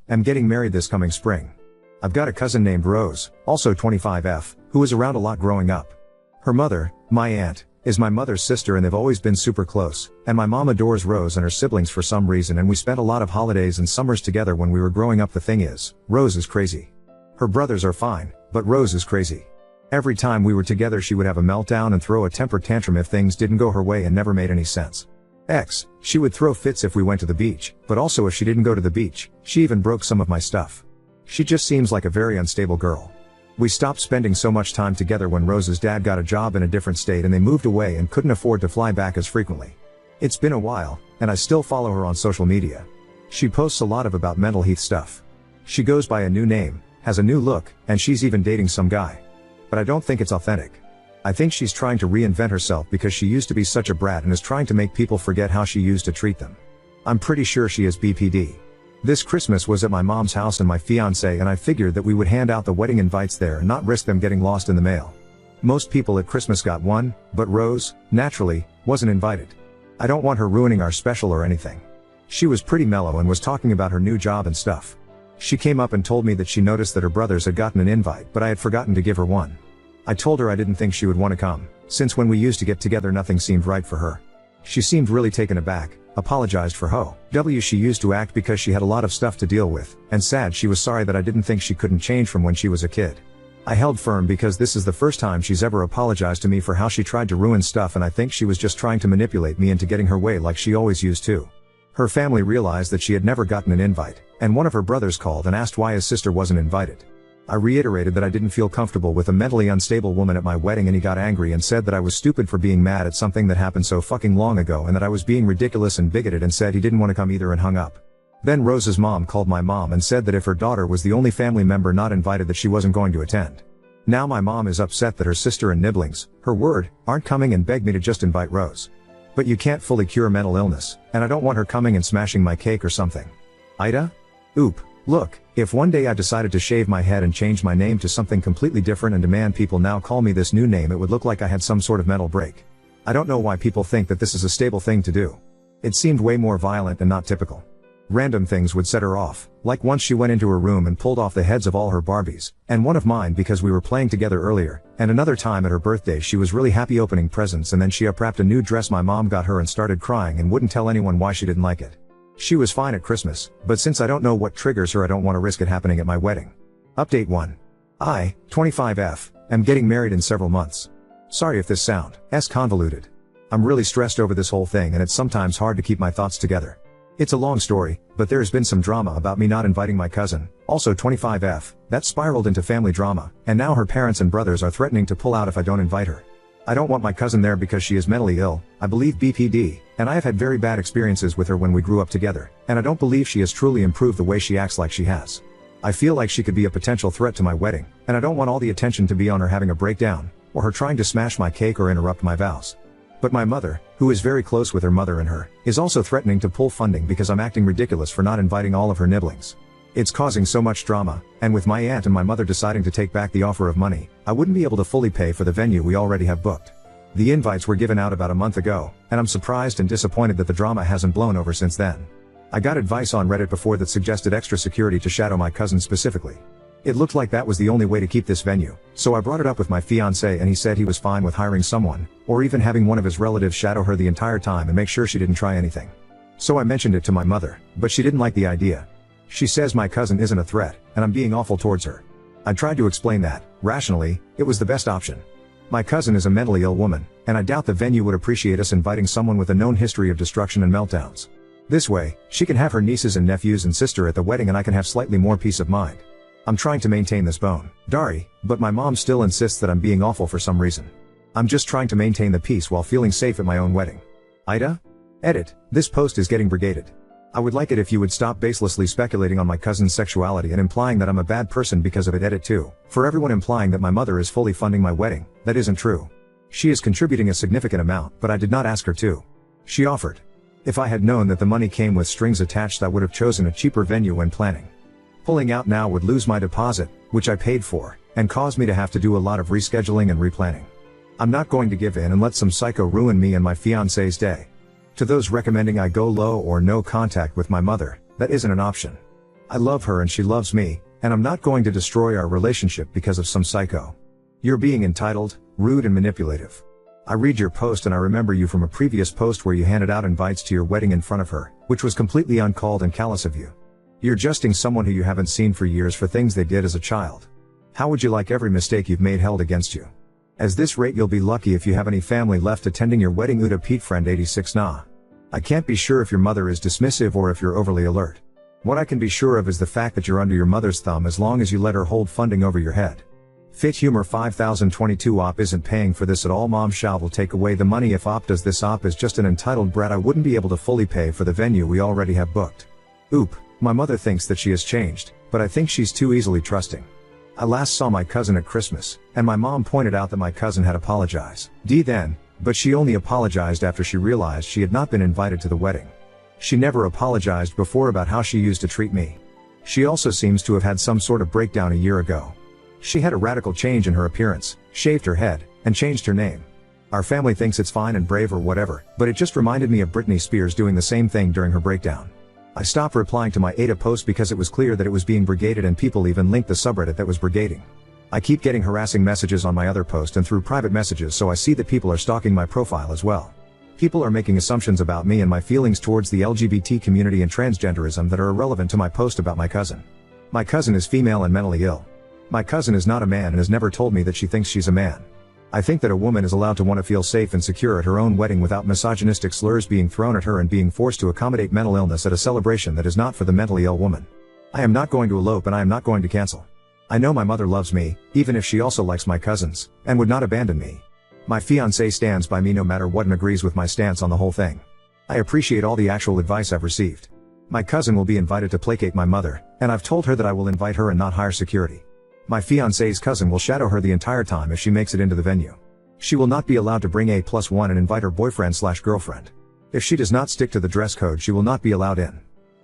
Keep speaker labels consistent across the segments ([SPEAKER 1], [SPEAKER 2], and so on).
[SPEAKER 1] am getting married this coming spring. I've got a cousin named Rose, also 25F, who was around a lot growing up. Her mother, my aunt, is my mother's sister and they've always been super close, and my mom adores Rose and her siblings for some reason and we spent a lot of holidays and summers together when we were growing up. The thing is, Rose is crazy. Her brothers are fine, but Rose is crazy. Every time we were together she would have a meltdown and throw a temper tantrum if things didn't go her way and never made any sense. She would throw fits if we went to the beach, but also if she didn't go to the beach, she even broke some of my stuff. She just seems like a very unstable girl. We stopped spending so much time together when Rose's dad got a job in a different state and they moved away and couldn't afford to fly back as frequently. It's been a while, and I still follow her on social media. She posts a lot about mental health stuff. She goes by a new name, has a new look, and she's even dating some guy. But I don't think it's authentic. I think she's trying to reinvent herself because she used to be such a brat and is trying to make people forget how she used to treat them. I'm pretty sure she is BPD. This Christmas was at my mom's house and my fiancé and I figured that we would hand out the wedding invites there and not risk them getting lost in the mail. Most people at Christmas got one, but Rose, naturally, wasn't invited. I don't want her ruining our special or anything. She was pretty mellow and was talking about her new job and stuff. She came up and told me that she noticed that her brothers had gotten an invite but I had forgotten to give her one. I told her I didn't think she would want to come, since when we used to get together nothing seemed right for her. She seemed really taken aback, apologized for how she used to act because she had a lot of stuff to deal with, and said she was sorry that I didn't think she couldn't change from when she was a kid. I held firm because this is the first time she's ever apologized to me for how she tried to ruin stuff and I think she was just trying to manipulate me into getting her way like she always used to. Her family realized that she had never gotten an invite, and one of her brothers called and asked why his sister wasn't invited. I reiterated that I didn't feel comfortable with a mentally unstable woman at my wedding and he got angry and said that I was stupid for being mad at something that happened so fucking long ago and that I was being ridiculous and bigoted and said he didn't want to come either and hung up. Then Rose's mom called my mom and said that if her daughter was the only family member not invited that she wasn't going to attend. Now my mom is upset that her sister and nibblings, her word, aren't coming and begged me to just invite Rose. But you can't fully cure mental illness, and I don't want her coming and smashing my cake or something. Ida? Oop. Look, if one day I decided to shave my head and change my name to something completely different and demand people now call me this new name, it would look like I had some sort of mental break. I don't know why people think that this is a stable thing to do. It seemed way more violent and not typical. Random things would set her off, like once she went into her room and pulled off the heads of all her Barbies, and one of mine because we were playing together earlier, and another time at her birthday she was really happy opening presents and then she unwrapped a new dress my mom got her and started crying and wouldn't tell anyone why she didn't like it. She was fine at Christmas, but since I don't know what triggers her I don't want to risk it happening at my wedding. Update 1. I, 25F, am getting married in several months. Sorry if this sounds convoluted. I'm really stressed over this whole thing and it's sometimes hard to keep my thoughts together. It's a long story, but there has been some drama about me not inviting my cousin, also 25F, that spiraled into family drama, and now her parents and brothers are threatening to pull out if I don't invite her. I don't want my cousin there because she is mentally ill, I believe BPD, and I have had very bad experiences with her when we grew up together, and I don't believe she has truly improved the way she acts like she has. I feel like she could be a potential threat to my wedding, and I don't want all the attention to be on her having a breakdown, or her trying to smash my cake or interrupt my vows. But my mother, who is very close with her mother and her, is also threatening to pull funding because I'm acting ridiculous for not inviting all of her nibblings. It's causing so much drama, and with my aunt and my mother deciding to take back the offer of money, I wouldn't be able to fully pay for the venue we already have booked. The invites were given out about a month ago, and I'm surprised and disappointed that the drama hasn't blown over since then. I got advice on Reddit before that suggested extra security to shadow my cousin specifically. It looked like that was the only way to keep this venue, so I brought it up with my fiancé and he said he was fine with hiring someone, or even having one of his relatives shadow her the entire time and make sure she didn't try anything. So I mentioned it to my mother, but she didn't like the idea. She says my cousin isn't a threat, and I'm being awful towards her. I tried to explain that, rationally, it was the best option. My cousin is a mentally ill woman, and I doubt the venue would appreciate us inviting someone with a known history of destruction and meltdowns. This way, she can have her nieces and nephews and sister at the wedding and I can have slightly more peace of mind. I'm trying to maintain this bone, Dari, but my mom still insists that I'm being awful for some reason. I'm just trying to maintain the peace while feeling safe at my own wedding. Ida? Edit, this post is getting brigaded. I would like it if you would stop baselessly speculating on my cousin's sexuality and implying that I'm a bad person because of it. Edit 2, for everyone implying that my mother is fully funding my wedding, that isn't true. She is contributing a significant amount, but I did not ask her to. She offered. If I had known that the money came with strings attached I would have chosen a cheaper venue when planning. Pulling out now would lose my deposit, which I paid for, and cause me to have to do a lot of rescheduling and replanning. I'm not going to give in and let some psycho ruin me and my fiancé's day. To those recommending I go low or no contact with my mother, that isn't an option. I love her and she loves me, and I'm not going to destroy our relationship because of some psycho. You're being entitled, rude and manipulative. I read your post and I remember you from a previous post where you handed out invites to your wedding in front of her, which was completely uncalled and callous of you. You're justing someone who you haven't seen for years for things they did as a child. How would you like every mistake you've made held against you? As this rate you'll be lucky if you have any family left attending your wedding. Uda Pete friend 86 Nah. I can't be sure if your mother is dismissive or if you're overly alert. What I can be sure of is the fact that you're under your mother's thumb as long as you let her hold funding over your head. Fit Humor 5022 Op isn't paying for this at all. Mom Shaw will take away the money if Op does this. Op is just an entitled brat. I wouldn't be able to fully pay for the venue we already have booked. Oop, my mother thinks that she has changed, but I think she's too easily trusting. I last saw my cousin at Christmas, and my mom pointed out that my cousin had apologized. Then, but she only apologized after she realized she had not been invited to the wedding. She never apologized before about how she used to treat me. She also seems to have had some sort of breakdown a year ago. She had a radical change in her appearance, shaved her head, and changed her name. Our family thinks it's fine and brave or whatever, but it just reminded me of Britney Spears doing the same thing during her breakdown. I stopped replying to my Ada post because it was clear that it was being brigaded and people even linked the subreddit that was brigading. I keep getting harassing messages on my other post and through private messages, so I see that people are stalking my profile as well. People are making assumptions about me and my feelings towards the LGBT community and transgenderism that are irrelevant to my post about my cousin. My cousin is female and mentally ill. My cousin is not a man and has never told me that she thinks she's a man. I think that a woman is allowed to want to feel safe and secure at her own wedding without misogynistic slurs being thrown at her and being forced to accommodate mental illness at a celebration that is not for the mentally ill woman. I am not going to elope and I am not going to cancel. I know my mother loves me, even if she also likes my cousins, and would not abandon me. My fiancé stands by me no matter what and agrees with my stance on the whole thing. I appreciate all the actual advice I've received. My cousin will be invited to placate my mother, and I've told her that I will invite her and not hire security. My fiancé's cousin will shadow her the entire time if she makes it into the venue. She will not be allowed to bring A+1 and invite her boyfriend/girlfriend. If she does not stick to the dress code, she will not be allowed in.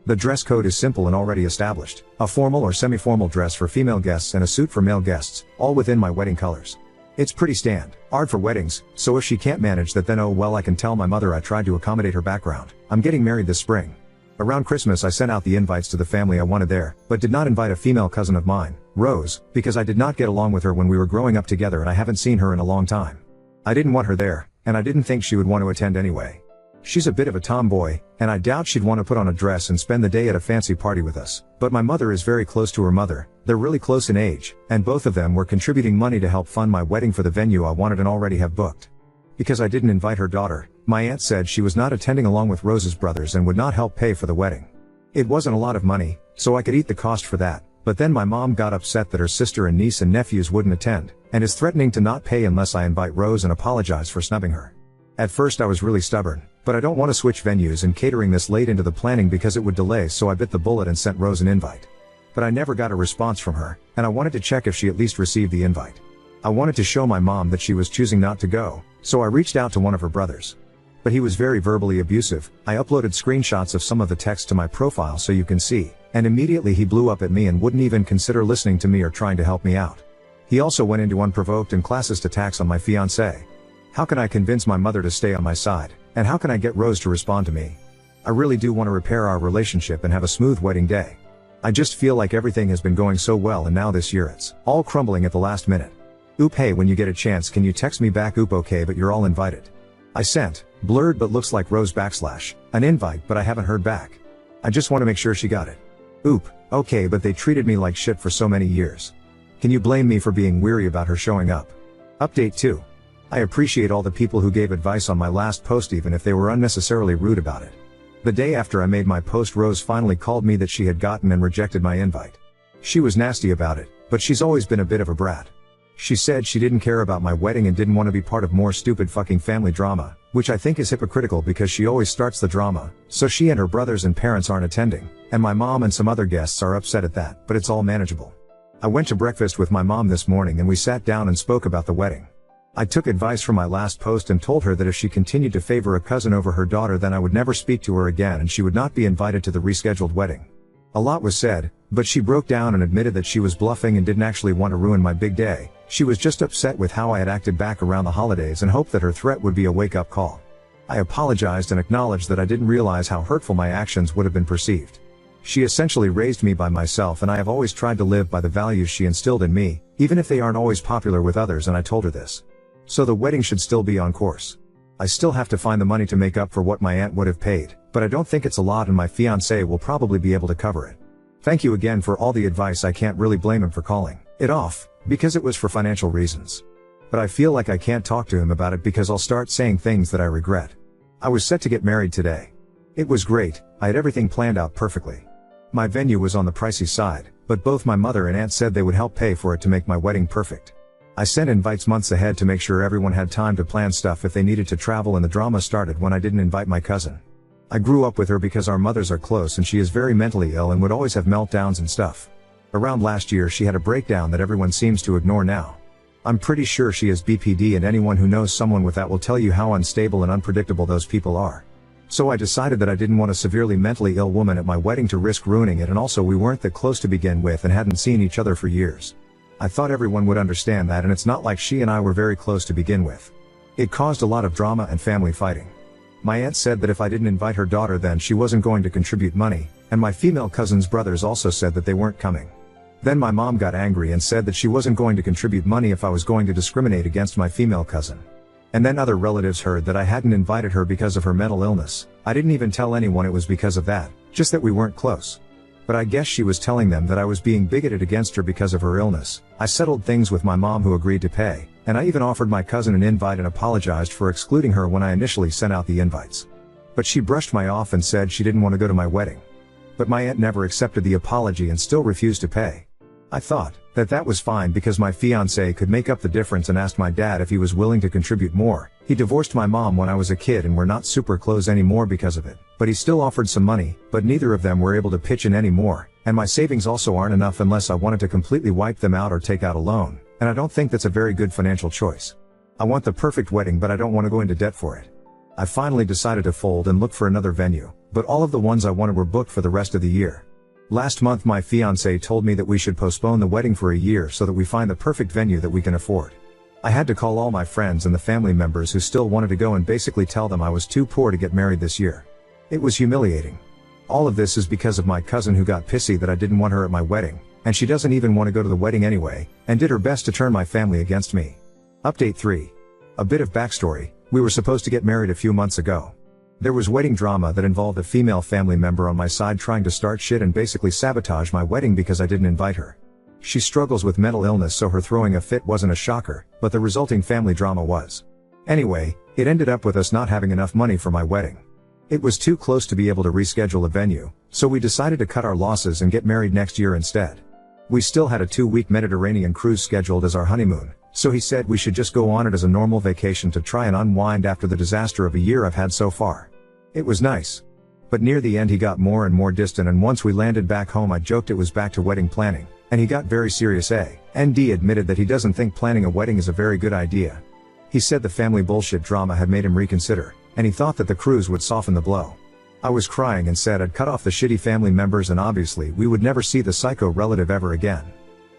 [SPEAKER 1] The dress code is simple and already established, a formal or semi-formal dress for female guests and a suit for male guests, all within my wedding colors. It's pretty standard for weddings, so if she can't manage that, then oh well, I can tell my mother I tried to accommodate her background. I'm getting married this spring. Around Christmas I sent out the invites to the family I wanted there, but did not invite a female cousin of mine, Rose, because I did not get along with her when we were growing up together and I haven't seen her in a long time. I didn't want her there, and I didn't think she would want to attend anyway. She's a bit of a tomboy, and I doubt she'd want to put on a dress and spend the day at a fancy party with us, but my mother is very close to her mother, they're really close in age, and both of them were contributing money to help fund my wedding for the venue I wanted and already have booked. Because I didn't invite her daughter, my aunt said she was not attending along with Rose's brothers and would not help pay for the wedding. It wasn't a lot of money, so I could eat the cost for that, but then my mom got upset that her sister and niece and nephews wouldn't attend, and is threatening to not pay unless I invite Rose and apologize for snubbing her. At first I was really stubborn, but I don't want to switch venues and catering this late into the planning because it would delay, so I bit the bullet and sent Rose an invite. But I never got a response from her, and I wanted to check if she at least received the invite. I wanted to show my mom that she was choosing not to go, so I reached out to one of her brothers. But he was very verbally abusive. I uploaded screenshots of some of the text to my profile so you can see, and immediately he blew up at me and wouldn't even consider listening to me or trying to help me out. He also went into unprovoked and classist attacks on my fiancé. How can I convince my mother to stay on my side, and how can I get Rose to respond to me? I really do want to repair our relationship and have a smooth wedding day. I just feel like everything has been going so well and now this year it's all crumbling at the last minute. Oop, hey, when you get a chance can you text me back? Oop, okay, but you're all invited. I sent, blurred but looks like Rose / an invite, but I haven't heard back. I just want to make sure she got it. Oop, okay, but they treated me like shit for so many years. Can you blame me for being weary about her showing up? Update 2. I appreciate all the people who gave advice on my last post even if they were unnecessarily rude about it. The day after I made my post, Rose finally called me that she had gotten and rejected my invite. She was nasty about it, but she's always been a bit of a brat. She said she didn't care about my wedding and didn't want to be part of more stupid fucking family drama, which I think is hypocritical because she always starts the drama, so she and her brothers and parents aren't attending, and my mom and some other guests are upset at that, but it's all manageable. I went to breakfast with my mom this morning and we sat down and spoke about the wedding. I took advice from my last post and told her that if she continued to favor a cousin over her daughter then I would never speak to her again and she would not be invited to the rescheduled wedding. A lot was said, but she broke down and admitted that she was bluffing and didn't actually want to ruin my big day. She was just upset with how I had acted back around the holidays and hoped that her threat would be a wake-up call. I apologized and acknowledged that I didn't realize how hurtful my actions would have been perceived. She essentially raised me by myself, and I have always tried to live by the values she instilled in me, even if they aren't always popular with others, and I told her this. So the wedding should still be on course. I still have to find the money to make up for what my aunt would have paid, but I don't think it's a lot, and my fiancé will probably be able to cover it. Thank you again for all the advice. I can't really blame him for calling it off, because it was for financial reasons. But I feel like I can't talk to him about it because I'll start saying things that I regret. I was set to get married today. It was great, I had everything planned out perfectly. My venue was on the pricey side, but both my mother and aunt said they would help pay for it to make my wedding perfect. I sent invites months ahead to make sure everyone had time to plan stuff if they needed to travel, and the drama started when I didn't invite my cousin. I grew up with her because our mothers are close, and she is very mentally ill and would always have meltdowns and stuff. Around last year she had a breakdown that everyone seems to ignore now. I'm pretty sure she has BPD, and anyone who knows someone with that will tell you how unstable and unpredictable those people are. So I decided that I didn't want a severely mentally ill woman at my wedding to risk ruining it, and also we weren't that close to begin with and hadn't seen each other for years. I thought everyone would understand that, and it's not like she and I were very close to begin with. It caused a lot of drama and family fighting. My aunt said that if I didn't invite her daughter then she wasn't going to contribute money, and my female cousin's brothers also said that they weren't coming. Then my mom got angry and said that she wasn't going to contribute money if I was going to discriminate against my female cousin. And then other relatives heard that I hadn't invited her because of her mental illness. I didn't even tell anyone it was because of that, just that we weren't close. But I guess she was telling them that I was being bigoted against her because of her illness. I settled things with my mom, who agreed to pay, and I even offered my cousin an invite and apologized for excluding her when I initially sent out the invites. But she brushed me off and said she didn't want to go to my wedding. But my aunt never accepted the apology and still refused to pay. I thought that was fine because my fiancé could make up the difference, and asked my dad if he was willing to contribute more. He divorced my mom when I was a kid and we're not super close anymore because of it, but he still offered some money, but neither of them were able to pitch in anymore, and my savings also aren't enough unless I wanted to completely wipe them out or take out a loan, and I don't think that's a very good financial choice. I want the perfect wedding, but I don't want to go into debt for it. I finally decided to fold and look for another venue, but all of the ones I wanted were booked for the rest of the year. Last month my fiancé told me that we should postpone the wedding for a year so that we find the perfect venue that we can afford. I had to call all my friends and the family members who still wanted to go and basically tell them I was too poor to get married this year. It was humiliating. All of this is because of my cousin, who got pissy that I didn't want her at my wedding, and she doesn't even want to go to the wedding anyway, and did her best to turn my family against me. Update 3. A bit of backstory: we were supposed to get married a few months ago. There was wedding drama that involved a female family member on my side trying to start shit and basically sabotage my wedding because I didn't invite her. She struggles with mental illness, so her throwing a fit wasn't a shocker, but the resulting family drama was. Anyway, it ended up with us not having enough money for my wedding. It was too close to be able to reschedule a venue, so we decided to cut our losses and get married next year instead. We still had a 2-week Mediterranean cruise scheduled as our honeymoon, so he said we should just go on it as a normal vacation to try and unwind after the disaster of a year I've had so far. It was nice. But near the end he got more and more distant, and once we landed back home I joked it was back to wedding planning, and he got very serious. A&D admitted that he doesn't think planning a wedding is a very good idea. He said the family bullshit drama had made him reconsider, and he thought that the cruise would soften the blow. I was crying and said I'd cut off the shitty family members, and obviously we would never see the psycho relative ever again.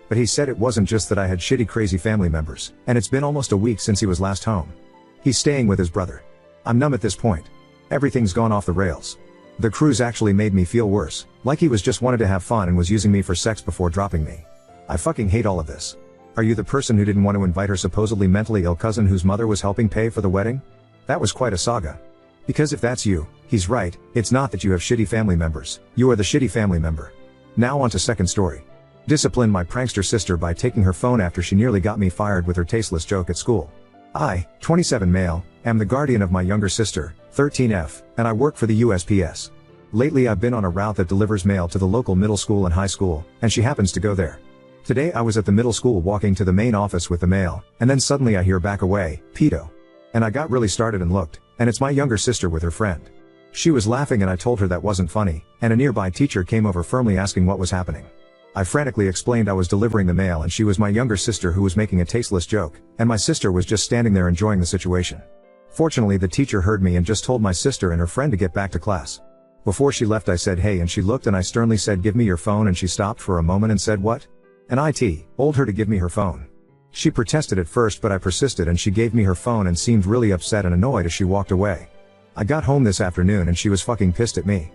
[SPEAKER 1] But he said it wasn't just that I had shitty crazy family members, and it's been almost a week since he was last home. He's staying with his brother. I'm numb at this point. Everything's gone off the rails. The cruise actually made me feel worse, like he was just wanted to have fun and was using me for sex before dropping me. I fucking hate all of this. Are you the person who didn't want to invite her supposedly mentally ill cousin whose mother was helping pay for the wedding? That was quite a saga. Because if that's you, he's right, it's not that you have shitty family members, you are the shitty family member. Now on to second story. Discipline my prankster sister by taking her phone after she nearly got me fired with her tasteless joke at school. I, 27 male, am the guardian of my younger sister, 13F, and I work for the USPS. Lately I've been on a route that delivers mail to the local middle school and high school, and she happens to go there. Today I was at the middle school walking to the main office with the mail, and then suddenly I hear "back away, pedo." And I got really started and looked, and it's my younger sister with her friend. She was laughing and I told her that wasn't funny, and a nearby teacher came over firmly asking what was happening. I frantically explained I was delivering the mail and she was my younger sister who was making a tasteless joke, and my sister was just standing there enjoying the situation. Fortunately the teacher heard me and just told my sister and her friend to get back to class. Before she left I said hey, and she looked and I sternly said give me your phone, and she stopped for a moment and said what? And I told her to give me her phone. She protested at first, but I persisted and she gave me her phone and seemed really upset and annoyed as she walked away. I got home this afternoon and she was fucking pissed at me.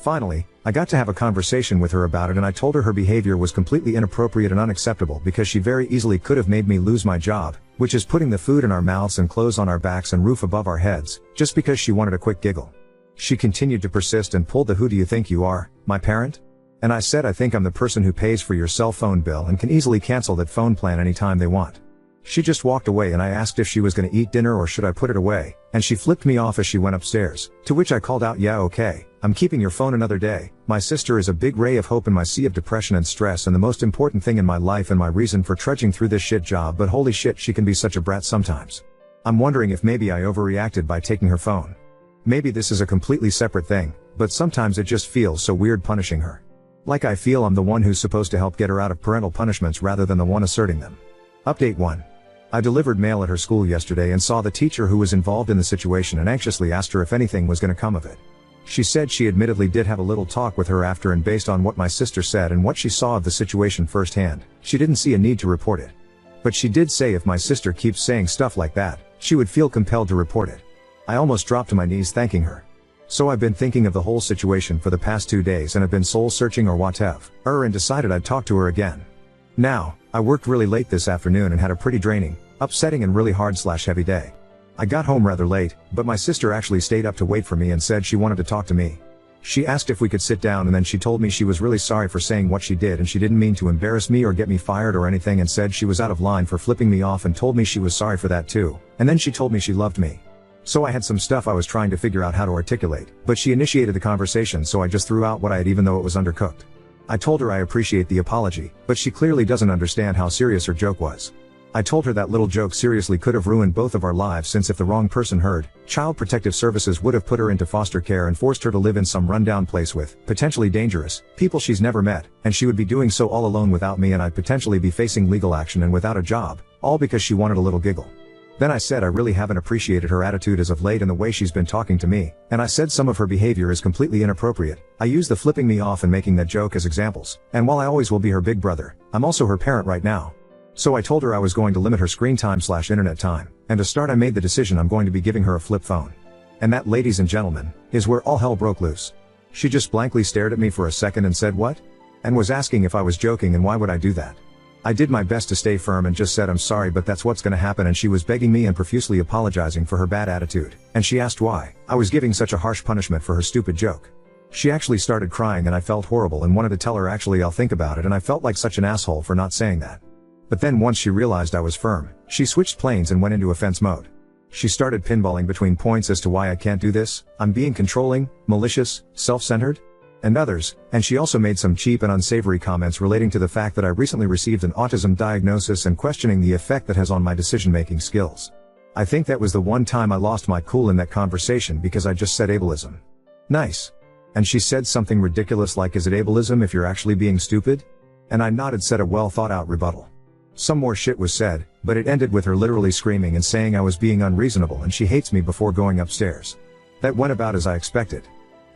[SPEAKER 1] Finally, I got to have a conversation with her about it, and I told her behavior was completely inappropriate and unacceptable because she very easily could have made me lose my job, which is putting the food in our mouths and clothes on our backs and roof above our heads, just because she wanted a quick giggle. She continued to persist and pulled the "who do you think you are, my parent?" And I said, "I think I'm the person who pays for your cell phone bill and can easily cancel that phone plan anytime they want." She just walked away, and I asked if she was gonna eat dinner or should I put it away, and she flipped me off as she went upstairs, to which I called out, "Yeah, okay, I'm keeping your phone another day. My sister is a big ray of hope in my sea of depression and stress and the most important thing in my life and my reason for trudging through this shit job, but holy shit, she can be such a brat sometimes. I'm wondering if maybe I overreacted by taking her phone. Maybe this is a completely separate thing, but sometimes it just feels so weird punishing her. Like I feel I'm the one who's supposed to help get her out of parental punishments rather than the one asserting them." Update 1. I delivered mail at her school yesterday and saw the teacher who was involved in the situation and anxiously asked her if anything was going to come of it. She said she admittedly did have a little talk with her after, and based on what my sister said and what she saw of the situation firsthand, she didn't see a need to report it. But she did say if my sister keeps saying stuff like that, she would feel compelled to report it. I almost dropped to my knees thanking her. So I've been thinking of the whole situation for the past 2 days and have been soul searching or whatever, and decided I'd talk to her again. Now, I worked really late this afternoon and had a pretty draining, upsetting and really hard/heavy day. I got home rather late, but my sister actually stayed up to wait for me and said she wanted to talk to me. She asked if we could sit down, and then she told me she was really sorry for saying what she did and she didn't mean to embarrass me or get me fired or anything, and said she was out of line for flipping me off and told me she was sorry for that too, and then she told me she loved me. So I had some stuff I was trying to figure out how to articulate, but she initiated the conversation, so I just threw out what I had even though it was undercooked. I told her I appreciate the apology, but she clearly doesn't understand how serious her joke was. I told her that little joke seriously could have ruined both of our lives, since if the wrong person heard, Child Protective Services would have put her into foster care and forced her to live in some rundown place with, potentially dangerous, people she's never met, and she would be doing so all alone without me, and I'd potentially be facing legal action and without a job, all because she wanted a little giggle. Then I said I really haven't appreciated her attitude as of late and the way she's been talking to me, and I said some of her behavior is completely inappropriate. I used the flipping me off and making that joke as examples, and while I always will be her big brother, I'm also her parent right now. So I told her I was going to limit her screen time/internet time, and to start I made the decision I'm going to be giving her a flip phone. And that, ladies and gentlemen, is where all hell broke loose. She just blankly stared at me for a second and said, "What?" and was asking if I was joking and why would I do that. I did my best to stay firm and just said I'm sorry, but that's what's gonna happen, and she was begging me and profusely apologizing for her bad attitude, and she asked why I was giving such a harsh punishment for her stupid joke. She actually started crying and I felt horrible and wanted to tell her actually I'll think about it, and I felt like such an asshole for not saying that. But then once she realized I was firm, she switched planes and went into offense mode. She started pinballing between points as to why I can't do this, I'm being controlling, malicious, self-centered, and others, and she also made some cheap and unsavory comments relating to the fact that I recently received an autism diagnosis and questioning the effect that has on my decision-making skills. I think that was the one time I lost my cool in that conversation because I just said ableism. Nice. And she said something ridiculous like, "Is it ableism if you're actually being stupid?" And I nodded, said a well thought out rebuttal. Some more shit was said, but it ended with her literally screaming and saying I was being unreasonable and she hates me before going upstairs. That went about as I expected.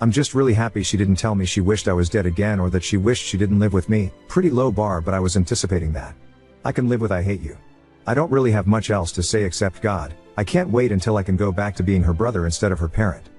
[SPEAKER 1] I'm just really happy she didn't tell me she wished I was dead again or that she wished she didn't live with me. Pretty low bar, but I was anticipating that. I can live with "I hate you." I don't really have much else to say except God, I can't wait until I can go back to being her brother instead of her parent.